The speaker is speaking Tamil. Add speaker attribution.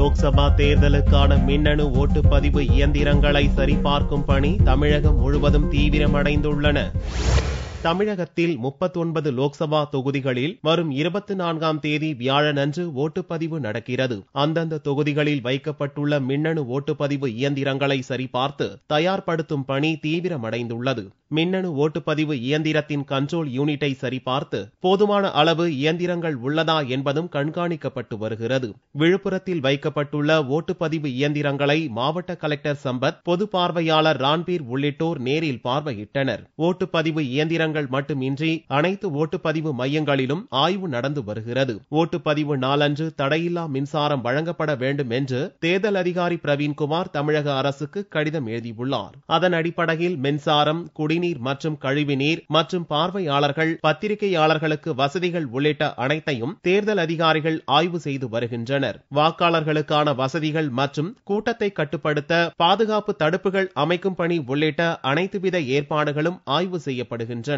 Speaker 1: லோக்சபா தேர்தலுக்கான மின்னணு ஓட்டுப்பதிவு இயந்திரங்களை சரிபார்க்கும் பணி தமிழகம் முழுவதும் தீவிரமடைந்துள்ளன. தமிழகத்தில் 39 லோக்சபா தொகுதிகளில் வரும் 24ஆம் தேதி வியாழனன்று ஓட்டுப்பதிவு நடக்கிறது. அந்தந்த தொகுதிகளில் வைக்கப்பட்டுள்ள மின்னணு ஓட்டுப்பதிவு இயந்திரங்களை சரிபார்த்து தயார்படுத்தும் பணி தீவிரமடைந்துள்ளது. மின்னணு ஓட்டுப்பதிவு இயந்திரத்தின் கண்ட்ரோல் யூனிட்டை சரிபார்த்து போதுமான அளவு இயந்திரங்கள் உள்ளதா என்பதும் கண்காணிக்கப்பட்டு வருகிறது. விழுப்புரத்தில் வைக்கப்பட்டுள்ள ஓட்டுப்பதிவு இயந்திரங்களை மாவட்ட கலெக்டர் சம்பத், பொது பார்வையாளர் ரான்பீர் உள்ளிட்டோர் நேரில் பார்வையிட்டனர். ஓட்டுப்பதிவு இயந்திரங்கள் மட்டுமின்றி அனைத்து ஓட்டுப்பதிவு மையங்களிலும் ஆய்வு நடந்து வருகிறது. ஓட்டுப்பதிவு நாளன்று தடையில்லா மின்சாரம் வழங்கப்பட வேண்டும் என்று தேர்தல் அதிகாரி பிரவீன்குமார் தமிழக அரசுக்கு கடிதம் எழுதியுள்ளார். அதன் அடிப்படையில் மின்சாரம், குடிநீர் மற்றும் கழிவுநீர் மற்றும் பார்வையாளர்கள், பத்திரிகையாளர்களுக்கு வசதிகள் உள்ளிட்ட அனைத்தையும் தேர்தல் அதிகாரிகள் ஆய்வு செய்து வருகின்றனர். வாக்காளர்களுக்கான வசதிகள் மற்றும் கூட்டத்தை கட்டுப்படுத்த பாதுகாப்பு தடுப்புகள் அமைக்கும் பணி உள்ளிட்ட அனைத்துவித ஏற்பாடுகளும் ஆய்வு செய்யப்படுகின்றன.